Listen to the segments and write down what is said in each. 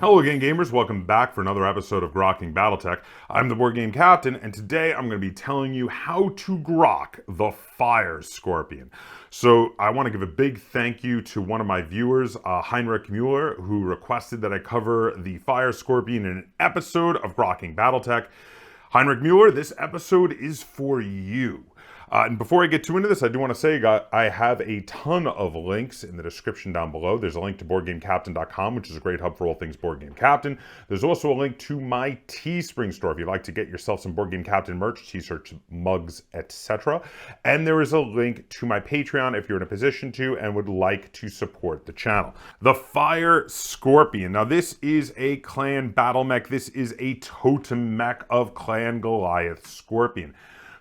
Hello again, gamers. Welcome back for another episode of Grokking Battletech. I'm the board game captain, and today I'm going to be telling you how to grok the Fire Scorpion. So I want to give a big thank you to one of my viewers, Heinrich Mueller, who requested that I cover the Fire Scorpion in an episode of Grokking Battletech. Heinrich Mueller, this episode is for you. And before I get too into this, I do want to say I have a ton of links in the description down below. There's a link to BoardGameCaptain.com, which is a great hub for all things Board Game Captain. There's also a link to my Teespring store if you'd like to get yourself some Board Game Captain merch, t-shirts, mugs, etc. And there is a link to my Patreon if you're in a position to and would like to support the channel. The Fire Scorpion. Now, this is a clan battle mech. This is a totem mech of Clan Goliath Scorpion.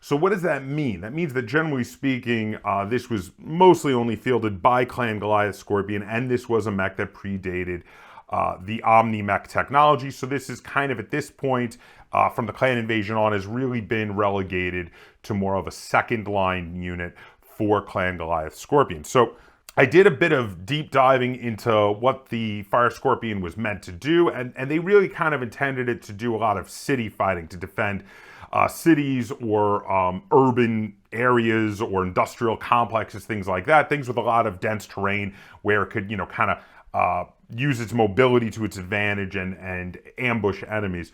So what does that mean? That means that generally speaking, this was mostly only fielded by Clan Goliath Scorpion, and this was a mech that predated the Omni mech technology. So this is kind of at this point, from the Clan Invasion on, has really been relegated to more of a second line unit for Clan Goliath Scorpion. So I did a bit of deep diving into what the Fire Scorpion was meant to do, and they really kind of intended it to do a lot of city fighting, to defend cities or urban areas or industrial complexes, things like that, things with a lot of dense terrain where it could, kind of use its mobility to its advantage and ambush enemies.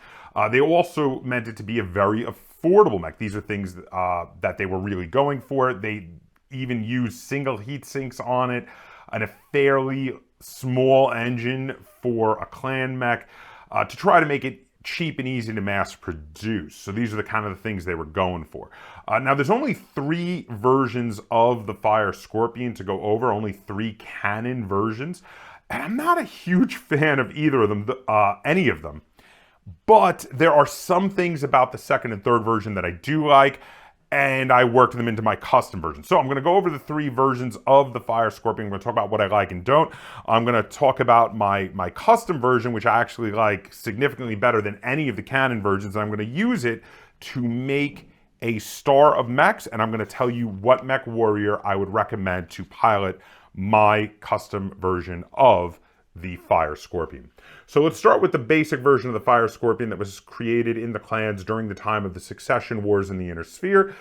They also meant it to be a very affordable mech. These are things that they were really going for. They even used single heat sinks on it and a fairly small engine for a clan mech to try to make it cheap and easy to mass produce. So these are the kind of the things they were going for. Now there's only 3 versions of the Fire Scorpion to go over, only 3 canon versions. And I'm not a huge fan of either of them, any of them. But there are some things about the second and third version that I do like, and I worked them into my custom version. So I'm going to go over the 3 versions of the Fire Scorpion. I'm going to talk about what I like and don't. I'm going to talk about my custom version, which I actually like significantly better than any of the canon versions. And I'm going to use it to make a star of mechs, and I'm going to tell you what mech warrior I would recommend to pilot my custom version of the Fire Scorpion. So let's start with the basic version of the Fire Scorpion that was created in the clans during the time of the Succession Wars in the Inner Sphere.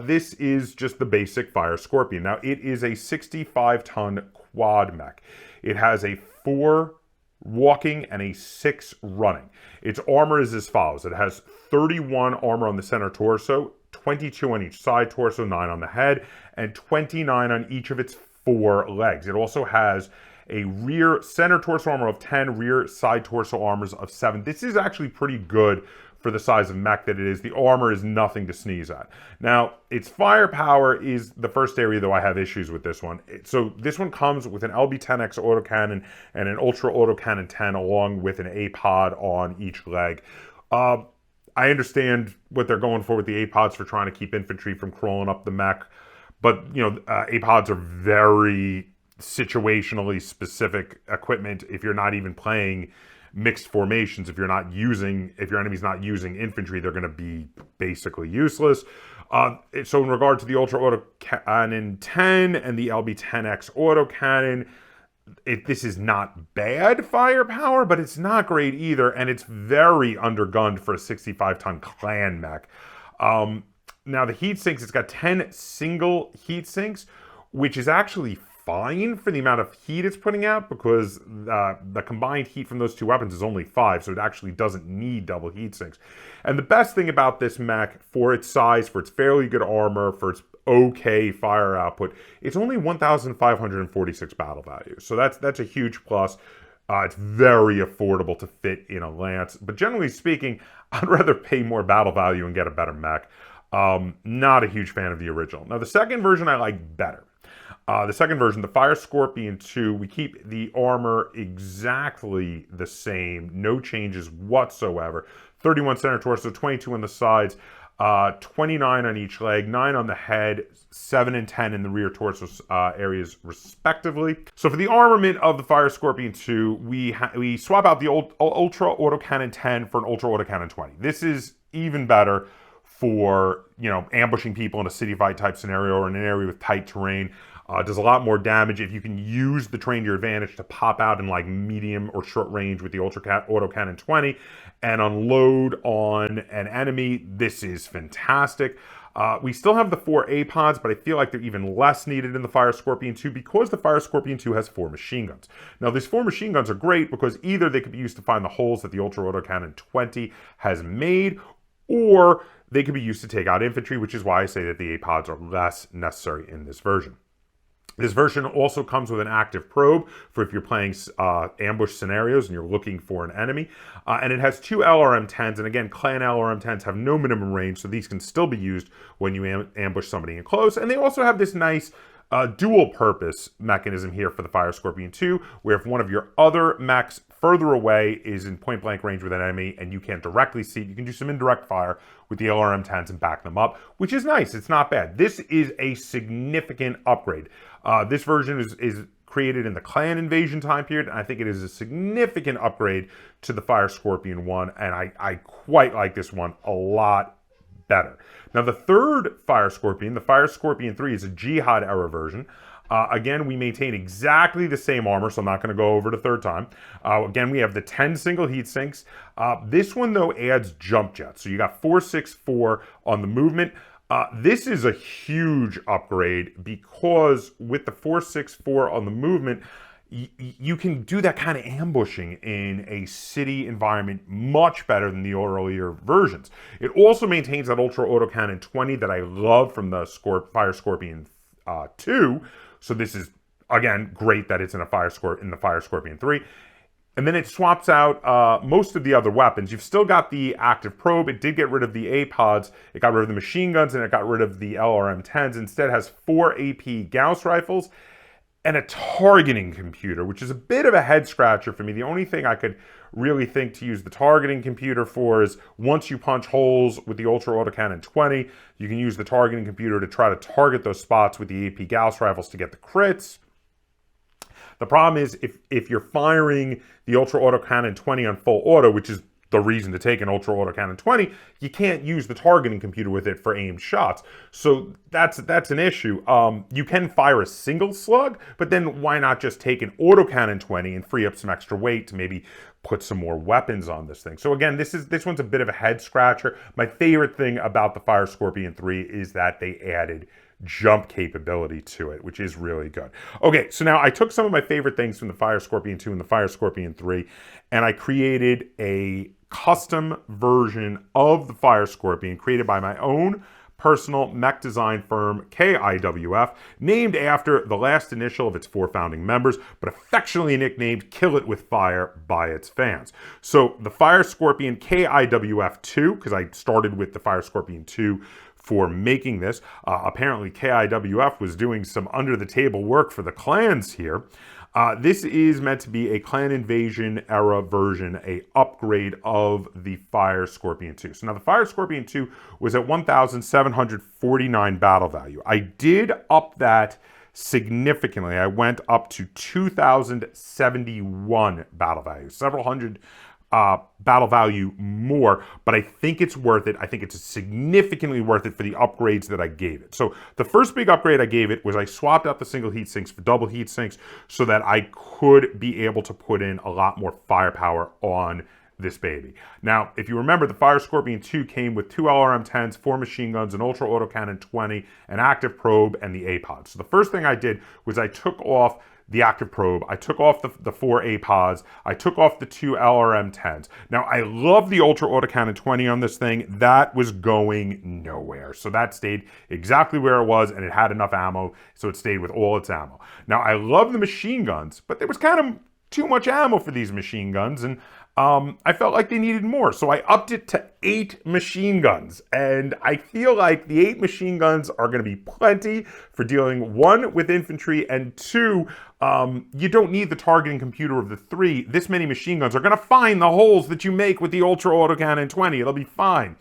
This is just the basic Fire Scorpion. Now, it is a 65-ton quad mech. It has a 4 walking and a 6 running. Its armor is as follows. It has 31 armor on the center torso, 22 on each side torso, 9 on the head, and 29 on each of its 4 legs. It also has a rear center torso armor of 10, rear side torso armors of 7. This is actually pretty good for the size of mech that it is. The armor is nothing to sneeze at. Now, its firepower is the first area, though I have issues with this one. So this one comes with an LB-10X autocannon and an Ultra Autocannon 10 along with an A-pod on each leg. I understand what they're going for with the A-pods for trying to keep infantry from crawling up the mech, but A-pods are very situationally specific equipment. If you're not even playing mixed formations, if your enemy's not using infantry, they're going to be basically useless. So in regard to the Ultra Autocannon 10 and the LB-10X autocannon, this is not bad firepower, but it's not great either, and it's very undergunned for a 65-ton clan mech. Now the heat sinks, it's got 10 single heat sinks, which is actually fine for the amount of heat it's putting out, because the combined heat from those 2 weapons is only 5, so it actually doesn't need double heat sinks. And the best thing about this mech, for its size, for its fairly good armor, for its okay fire output, it's only 1,546 battle value. So that's a huge plus. It's very affordable to fit in a lance, but generally speaking, I'd rather pay more battle value and get a better mech. Not a huge fan of the original. Now the second version I like better. The second version, the Fire Scorpion 2, we keep the armor exactly the same, no changes whatsoever. 31 center torso, 22 on the sides, 29 on each leg, 9 on the head, 7 and 10 in the rear torso areas respectively. So for the armament of the Fire Scorpion 2, we swap out the Ultra Autocannon 10 for an Ultra Autocannon 20. This is even better for, you know, ambushing people in a city fight type scenario or in an area with tight terrain. Does a lot more damage if you can use the terrain to your advantage to pop out in like medium or short range with the autocannon 20 and unload on an enemy. This is fantastic. We still have the 4 A-pods, but I feel like they're even less needed in the Fire Scorpion 2 because the Fire Scorpion 2 has 4 machine guns. Now, these 4 machine guns are great because either they could be used to find the holes that the Ultra Autocannon 20 has made, or they could be used to take out infantry, which is why I say that the A-pods are less necessary in this version. This version also comes with an active probe for if you're playing ambush scenarios and you're looking for an enemy. And it has 2 LRM-10s. And again, clan LRM-10s have no minimum range, so these can still be used when you ambush somebody in close. And they also have this nice dual purpose mechanism here for the Fire Scorpion 2, where if one of your other mechs further away is in point blank range with an enemy and you can't directly see it, you can do some indirect fire with the LRM-10s and back them up, which is nice. It's not bad. This is a significant upgrade. This version is created in the clan invasion time period, and I think it is a significant upgrade to the Fire Scorpion 1, and I quite like this one a lot better. Now, the third Fire Scorpion, the Fire Scorpion 3, is a Jihad era version. Again, we maintain exactly the same armor, so I'm not going to go over it a third time. Again, we have the 10 single heat sinks. This one, though, adds jump jets. So you got 464 on the movement. This is a huge upgrade because with the 464 on the movement, you can do that kind of ambushing in a city environment much better than the earlier versions. It also maintains that Ultra Autocannon 20 that I love from the Fire Scorpion 2. So this is, again, great that it's in the Fire Scorpion 3. And then it swaps out most of the other weapons. You've still got the active probe. It did get rid of the A-pods. It got rid of the machine guns, and it got rid of the LRM-10s. Instead, it has 4 AP Gauss rifles and a targeting computer, which is a bit of a head scratcher for me. The only thing I could really think to use the targeting computer for is once you punch holes with the Ultra Autocannon 20, you can use the targeting computer to try to target those spots with the AP Gauss rifles to get the crits. The problem is if you're firing the Ultra Autocannon 20 on full auto, which is the reason to take an Ultra Autocannon 20, you can't use the targeting computer with it for aimed shots. So that's an issue. You can fire a single slug, but then why not just take an Autocannon 20 and free up some extra weight to maybe put some more weapons on this thing? So again, this one's a bit of a head scratcher. My favorite thing about the Fire Scorpion 3 is that they added jump capability to it, which is really good. Okay, so now I took some of my favorite things from the Fire Scorpion 2 and the Fire Scorpion 3, and I created a custom version of the Fire Scorpion created by my own personal mech design firm, KIWF, named after the last initial of its 4 founding members, but affectionately nicknamed Kill It With Fire by its fans. So the Fire Scorpion KIWF 2, because I started with the Fire Scorpion 2 for making this. Apparently KIWF was doing some under-the-table work for the clans here. This is meant to be a clan invasion era version, a upgrade of the Fire Scorpion 2. So now the Fire Scorpion 2 was at 1,749 battle value. I did up that significantly. I went up to 2,071 battle value, several hundred battle value more, but I think it's worth it. I think it's significantly worth it for the upgrades that I gave it. So the first big upgrade I gave it was I swapped out the single heat sinks for double heat sinks so that I could be able to put in a lot more firepower on this baby. Now, if you remember, the Fire Scorpion 2 came with 2 LRM-10s, 4 machine guns, an Ultra Autocannon 20, an active probe, and the A-pod. So the first thing I did was I took off the active probe, I took off the 4 A-pods, I took off the 2 LRM-10s. Now, I love the Ultra Autocannon 20 on this thing. That was going nowhere. So that stayed exactly where it was, and it had enough ammo, so it stayed with all its ammo. Now, I love the machine guns, but there was kind of too much ammo for these machine guns, and I felt like they needed more. So I upped it to 8 machine guns, and I feel like the 8 machine guns are going to be plenty for dealing, 1, with infantry, and 2, you don't need the targeting computer of the 3. This many machine guns are going to find the holes that you make with the Ultra Autocannon 20. It'll be fine.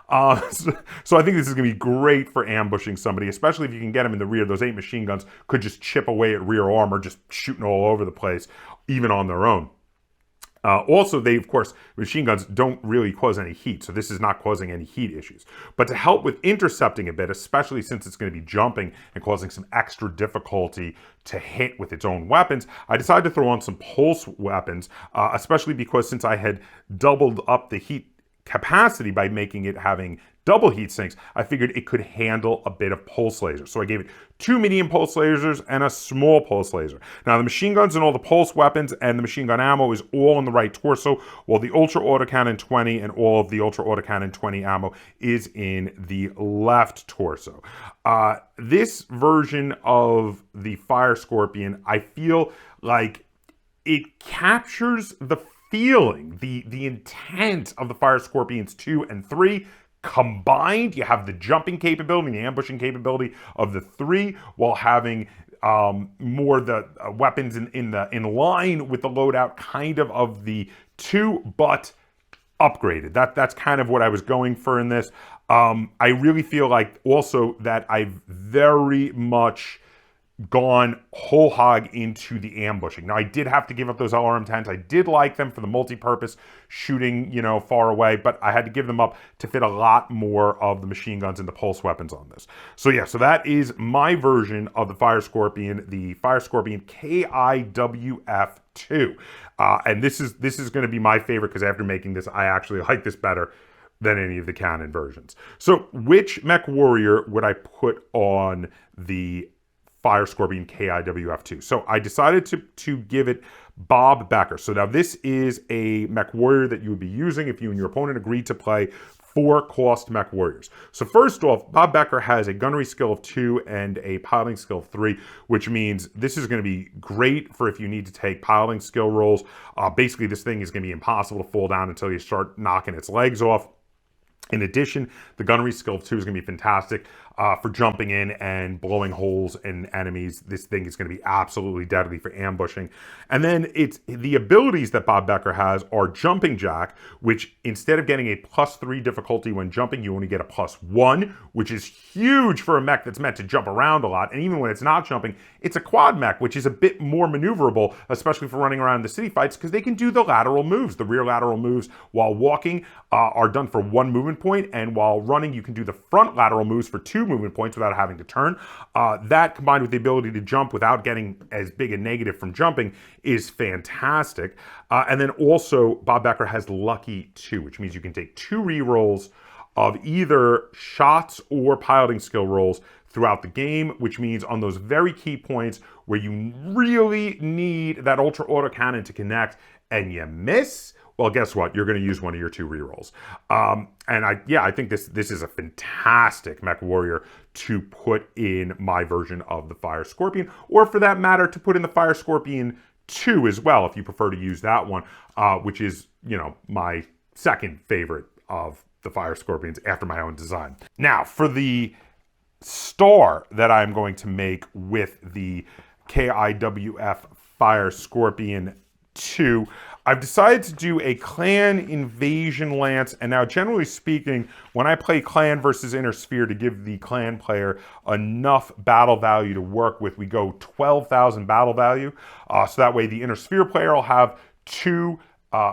So I think this is going to be great for ambushing somebody, especially if you can get them in the rear. Those 8 machine guns could just chip away at rear armor, just shooting all over the place, even on their own. Also, of course, machine guns don't really cause any heat, so this is not causing any heat issues. But to help with intercepting a bit, especially since it's going to be jumping and causing some extra difficulty to hit with its own weapons, I decided to throw on some pulse weapons, especially because since I had doubled up the heat capacity by making it having double heat sinks, I figured it could handle a bit of pulse laser. So I gave it 2 medium pulse lasers and a small pulse laser. Now the machine guns and all the pulse weapons and the machine gun ammo is all in the right torso, while the Ultra Autocannon 20 and all of the Ultra Autocannon 20 ammo is in the left torso. This version of the Fire Scorpion, I feel like it captures the feeling, the intent of the Fire Scorpions 2 and 3 combined. You have the jumping capability and the ambushing capability of the 3 while having more the weapons in line with the loadout kind of the 2, but upgraded. That's kind of what I was going for in this. I really feel like also that I've very much gone whole hog into the ambushing. Now, I did have to give up those LRM-10s. I did like them for the multi-purpose shooting, far away, but I had to give them up to fit a lot more of the machine guns and the pulse weapons on this. So yeah, so that is my version of the Fire Scorpion KIWF2. And this is going to be my favorite because after making this, I actually like this better than any of the Canon versions. So which mech warrior would I put on the Fire Scorpion KIWF2? So I decided to give it Bob Becker. So now this is a mech warrior that you would be using if you and your opponent agreed to play 4 cost mech warriors. So first off, Bob Becker has a gunnery skill of 2 and a piloting skill of 3, which means this is going to be great for if you need to take piloting skill rolls. Basically, this thing is going to be impossible to fall down until you start knocking its legs off. In addition, the gunnery skill of 2 is going to be fantastic for jumping in and blowing holes in enemies. This thing is going to be absolutely deadly for ambushing. And then it's the abilities that Bob Becker has are Jumping Jack, which instead of getting a +3 difficulty when jumping, you only get a +1, which is huge for a mech that's meant to jump around a lot. And even when it's not jumping, it's a quad mech, which is a bit more maneuverable, especially for running around the city fights, because they can do the lateral moves. The rear lateral moves while walking are done for 1 movement point, and while running, you can do the front lateral moves for 2 movement points without having to turn. That combined with the ability to jump without getting as big a negative from jumping is fantastic. And then also Bob Becker has Lucky 2, which means you can take 2 rerolls of either shots or piloting skill rolls throughout the game, which means on those very key points where you really need that Ultra Autocannon to connect and you miss, well, guess what? You're going to use one of your 2 rerolls. And I think this is a fantastic mech warrior to put in my version of the Fire Scorpion, or for that matter, to put in the Fire Scorpion 2 as well, if you prefer to use that one, which is, my second favorite of the Fire Scorpions after my own design. Now, for the star that I'm going to make with the KIWF Fire Scorpion 2, I've decided to do a clan invasion lance. And now, generally speaking, when I play clan versus inner sphere to give the clan player enough battle value to work with, we go 12,000 battle value. So that way the inner sphere player will have 2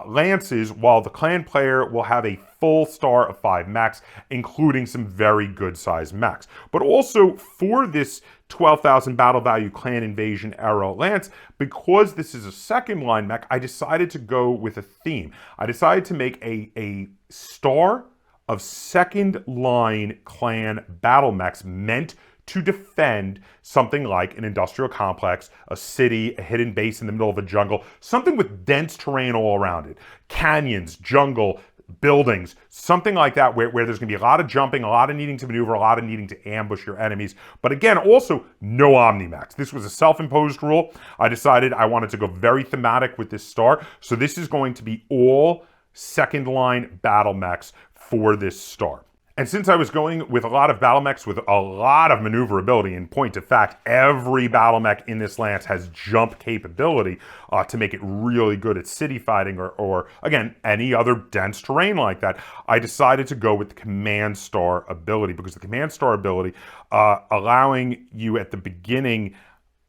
lances, while the clan player will have a full star of 5 mechs, including some very good sized mechs. But also for this 12,000 battle value clan invasion era lance, because this is a second line mech, I decided to go with a theme. I decided to make a star of second line clan battle mechs meant to defend something like an industrial complex, a city, a hidden base in the middle of a jungle, something with dense terrain all around it. Canyons, jungle, buildings, something like that where there's going to be a lot of jumping, a lot of needing to maneuver, a lot of needing to ambush your enemies. But again, also no Omnimax. This was a self-imposed rule. I decided I wanted to go very thematic with this star. So this is going to be all second line battle mechs for this star. And since I was going with a lot of battle mechs with a lot of maneuverability, in point of fact, every battle mech in this lance has jump capability to make it really good at city fighting or again, any other dense terrain like that, I decided to go with the Command Star ability, because the Command Star ability, allowing you at the beginning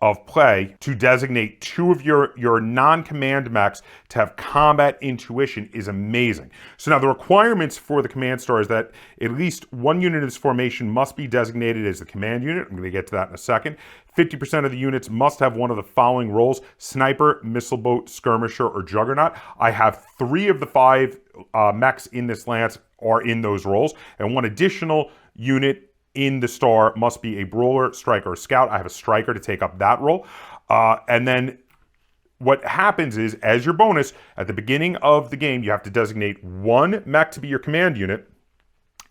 of play to designate two of your non-command mechs to have combat intuition is amazing. So now the requirements for the command star is that at least one unit in this formation must be designated as the command unit. I'm going to get to that in a second. 50% of the units must have one of the following roles: sniper, missile boat, skirmisher, or juggernaut. I have 3 of the 5 mechs in this lance are in those roles, and one additional unit in the star must be a brawler, striker, or scout. I have a striker to take up that role. And then what happens is, as your bonus, at the beginning of the game, you have to designate one mech to be your command unit,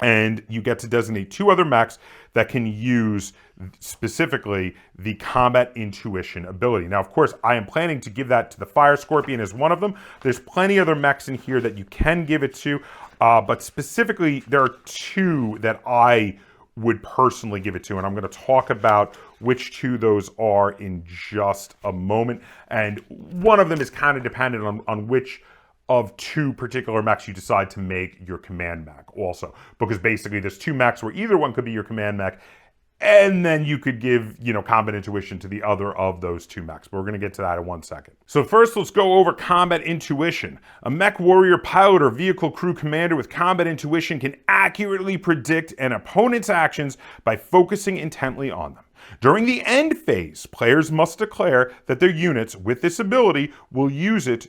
and you get to designate 2 other mechs that can use specifically the combat intuition ability. Now, of course, I am planning to give that to the Fire Scorpion as one of them. There's plenty other mechs in here that you can give it to, but specifically, there are 2 that I would personally give it to, and I'm going to talk about which 2 those are in just a moment. And one of them is kind of dependent on which of 2 particular mechs you decide to make your command mech also, because basically there's 2 mechs where either one could be your command mech, and then you could give, combat intuition to the other of those 2 mechs. But we're going to get to that in 1 second. So first, let's go over combat intuition. A mech warrior pilot or vehicle crew commander with combat intuition can accurately predict an opponent's actions by focusing intently on them. During the end phase, players must declare that their units with this ability will use it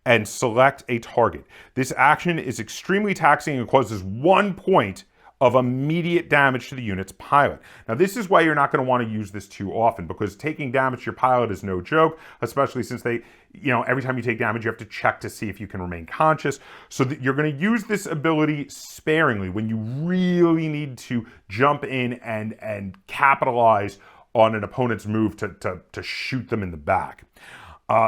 and select a target. This action is extremely taxing and causes 1 point of immediate damage to the unit's pilot. Now, this is why you're not going to want to use this too often, because taking damage to your pilot is no joke, especially since they, every time you take damage, you have to check to see if you can remain conscious. So that you're going to use this ability sparingly when you really need to jump in and capitalize on an opponent's move to shoot them in the back.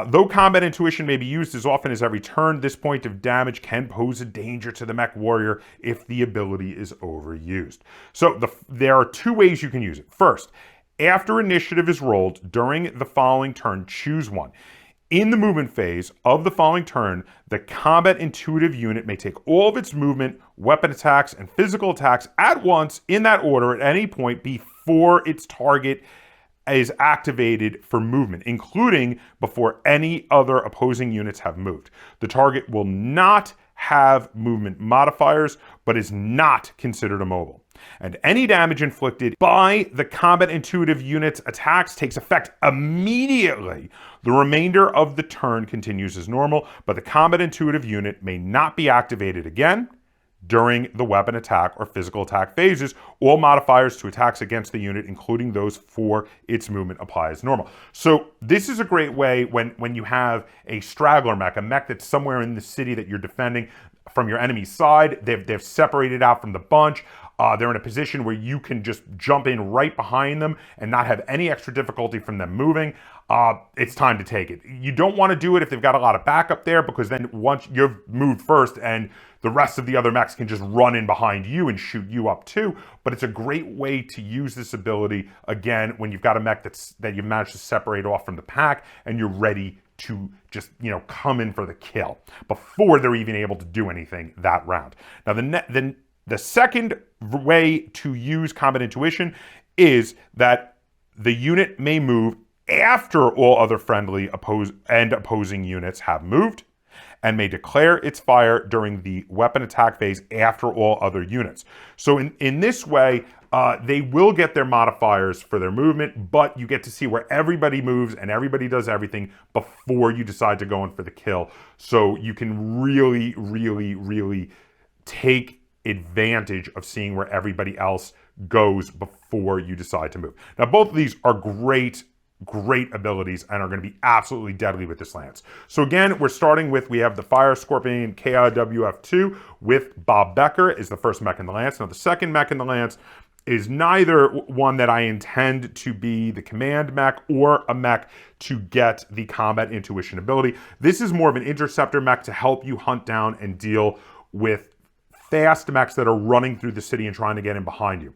Though combat intuition may be used as often as every turn, this point of damage can pose a danger to the mech warrior if the ability is overused. So there are 2 ways you can use it. First, after initiative is rolled during the following turn, choose one. In the movement phase of the following turn, the combat intuitive unit may take all of its movement, weapon attacks, and physical attacks at once in that order at any point before its target is activated for movement, including before any other opposing units have moved. The target will not have movement modifiers, but is not considered immobile. And any damage inflicted by the combat intuitive unit's attacks takes effect immediately. The remainder of the turn continues as normal, but the combat intuitive unit may not be activated again during the weapon attack or physical attack phases. All modifiers to attacks against the unit, including those for its movement, apply as normal. So this is a great way when you have a straggler mech, a mech that's somewhere in the city that you're defending from your enemy's side. They've separated out from the bunch. They're in a position where you can just jump in right behind them and not have any extra difficulty from them moving. It's time to take it. You don't want to do it if they've got a lot of backup there, because then once you've moved first and the rest of the other mechs can just run in behind you and shoot you up too. But it's a great way to use this ability, again, when you've got a mech that you've managed to separate off from the pack and you're ready to just, come in for the kill before they're even able to do anything that round. Now, the second way to use combat intuition is that the unit may move after all other friendly opposing units have moved, and may declare its fire during the weapon attack phase after all other units. So in this way, they will get their modifiers for their movement, but you get to see where everybody moves and everybody does everything before you decide to go in for the kill. So you can really, really, really take advantage of seeing where everybody else goes before you decide to move. Now, both of these are great abilities and are going to be absolutely deadly with this lance. So again, we're starting with, we have the Fire Scorpion KIWF2 with Bob Becker is the first mech in the lance. Now, the second mech in the lance is neither one that I intend to be the command mech or a mech to get the combat intuition ability. This is more of an interceptor mech to help you hunt down and deal with fast mechs that are running through the city and trying to get in behind you.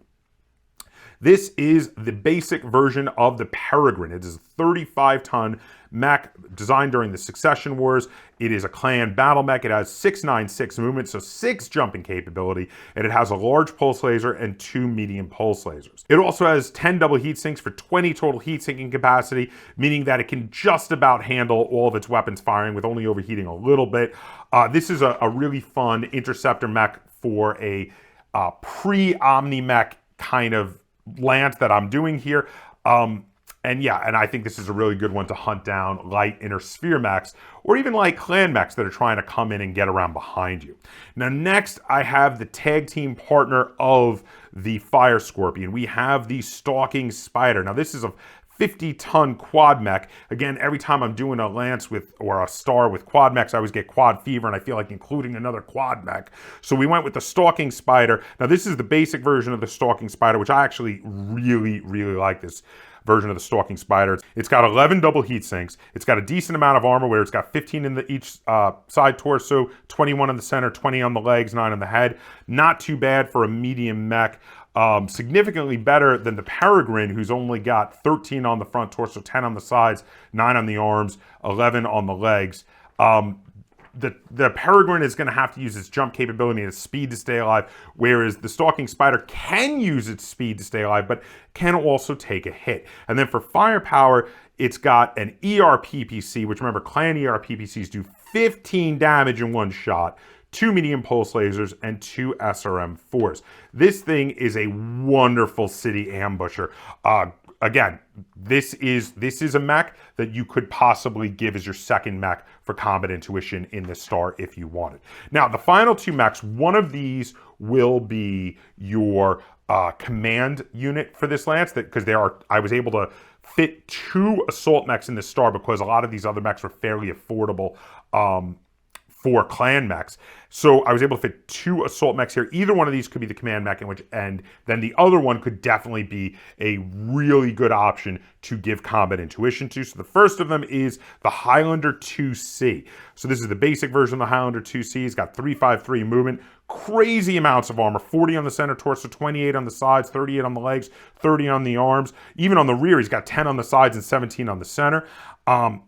This is the basic version of the Peregrine. It is a 35-ton mech designed during the Succession Wars. It is a clan battle mech. It has 696 movement, so 6 jumping capability, and it has a large pulse laser and 2 medium pulse lasers. It also has 10 double heat sinks for 20 total heat sinking capacity, meaning that it can just about handle all of its weapons firing with only overheating a little bit. This is a really fun interceptor mech for a pre-Omni-mech kind of lance that I'm doing here. And I think this is a really good one to hunt down light inner sphere mechs, or even like clan mechs that are trying to come in and get around behind you. Now next, I have the tag team partner of the Fire Scorpion. We have the Stalking Spider. Now this is a 50-ton quad mech. Again, every time I'm doing a lance with, or a star with quad mechs, I always get quad fever, and I feel like including another quad mech. So we went with the Stalking Spider. Now this is the basic version of the Stalking Spider, which I actually really like this version of the Stalking Spider. It's got 11 double heat sinks. It's got a decent amount of armor where it's got 15 in each side torso, 21 on the center, 20 on the legs, 9 on the head. Not too bad for a medium mech. Significantly better than the Peregrine, who's only got 13 on the front torso, 10 on the sides, 9 on the arms, 11 on the legs. The Peregrine is going to have to use its jump capability and its speed to stay alive, whereas the Stalking Spider can use its speed to stay alive, but can also take a hit. And then for firepower, it's got an ERPPC, which remember, clan ERPPCs do 15 damage in one shot, 2 medium pulse lasers, and 2 SRM4s. This thing is a wonderful city ambusher. Again, this is a mech that you could possibly give as your second mech for combat intuition in this star if you wanted. Now, the final 2 mechs, one of these will be your command unit for this lance, because I was able to fit 2 assault mechs in this star because a lot of these other mechs were fairly affordable for clan mechs. So I was able to fit 2 assault mechs here. Either one of these could be the command mech, and then the other one could definitely be a really good option to give combat intuition to. So the first of them is the Highlander 2C. So this is the basic version of the Highlander 2C. It's got 353 movement, crazy amounts of armor, 40 on the center torso, 28 on the sides, 38 on the legs, 30 on the arms. Even on the rear, he's got 10 on the sides and 17 on the center.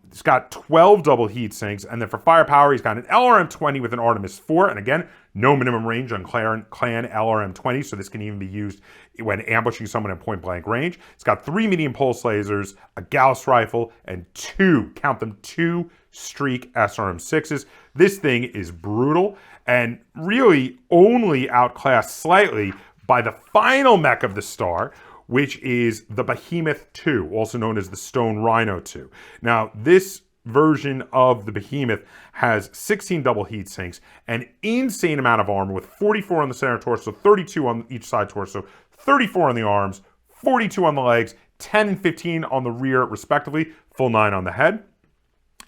It's got 12 double heat sinks, and then for firepower, he's got an LRM-20 with an Artemis 4, and again, no minimum range on clan LRM-20, so this can even be used when ambushing someone at point-blank range. It's got 3 medium pulse lasers, a Gauss rifle, and 2, count them, 2 Streak SRM-6s. This thing is brutal, and really only outclassed slightly by the final mech of the star, which is the Behemoth 2, also known as the Stone Rhino 2. Now, this version of the Behemoth has 16 double heat sinks, an insane amount of armor with 44 on the center torso, 32 on each side torso, 34 on the arms, 42 on the legs, 10 and 15 on the rear, respectively, full 9 on the head.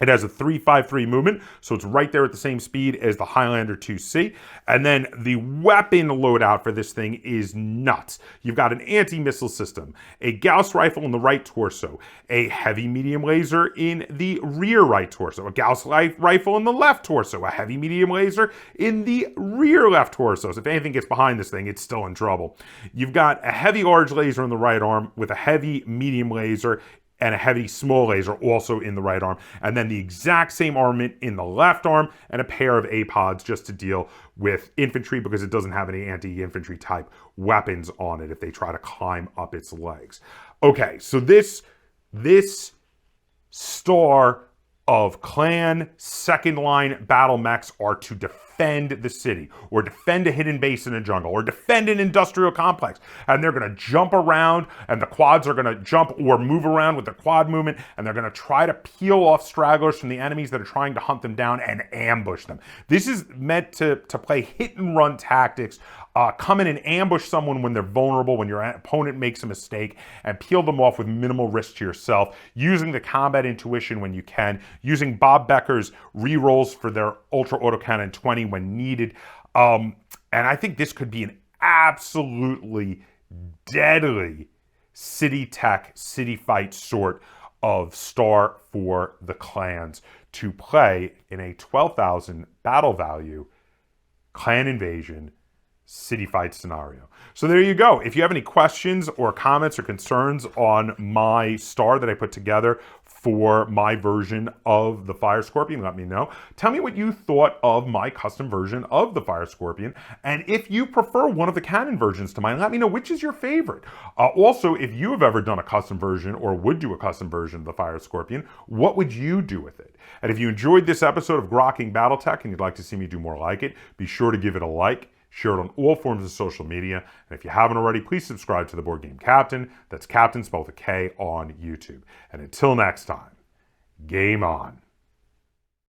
It has a 353 movement, so it's right there at the same speed as the Highlander 2C. And then the weapon loadout for this thing is nuts. You've got an anti-missile system, a Gauss rifle in the right torso, a heavy medium laser in the rear right torso, a Gauss rifle in the left torso, a heavy medium laser in the rear left torso. So if anything gets behind this thing, it's still in trouble. You've got a heavy large laser in the right arm with a heavy medium laser and a heavy small laser also in the right arm, and then the exact same armament in the left arm, and a pair of APODs just to deal with infantry because it doesn't have any anti-infantry type weapons on it if they try to climb up its legs. Okay, so this star of clan second line battle mechs are to defend the city, or defend a hidden base in a jungle, or defend an industrial complex. And they're going to jump around, and the quads are going to jump or move around with their quad movement, and they're going to try to peel off stragglers from the enemies that are trying to hunt them down and ambush them. This is meant to play hit and run tactics. Come in and ambush someone when they're vulnerable, when your opponent makes a mistake, and peel them off with minimal risk to yourself, using the combat intuition when you can, using Bob Becker's rerolls for their Ultra Autocannon 20 when needed. And I think this could be an absolutely deadly city tech, city fight sort of star for the clans to play in a 12,000 battle value clan invasion city fight scenario. So there you go. If you have any questions or comments or concerns on my star that I put together for my version of the Fire Scorpion, let me know. Tell me what you thought of my custom version of the Fire Scorpion. And if you prefer one of the canon versions to mine, let me know which is your favorite. Also, if you have ever done a custom version or would do a custom version of the Fire Scorpion, what would you do with it? And if you enjoyed this episode of Grokking Battletech and you'd like to see me do more like it, be sure to give it a like. Share it on all forms of social media. And if you haven't already, please subscribe to the Board Game Captain. That's Captain spelled with a K on YouTube. And until next time, game on.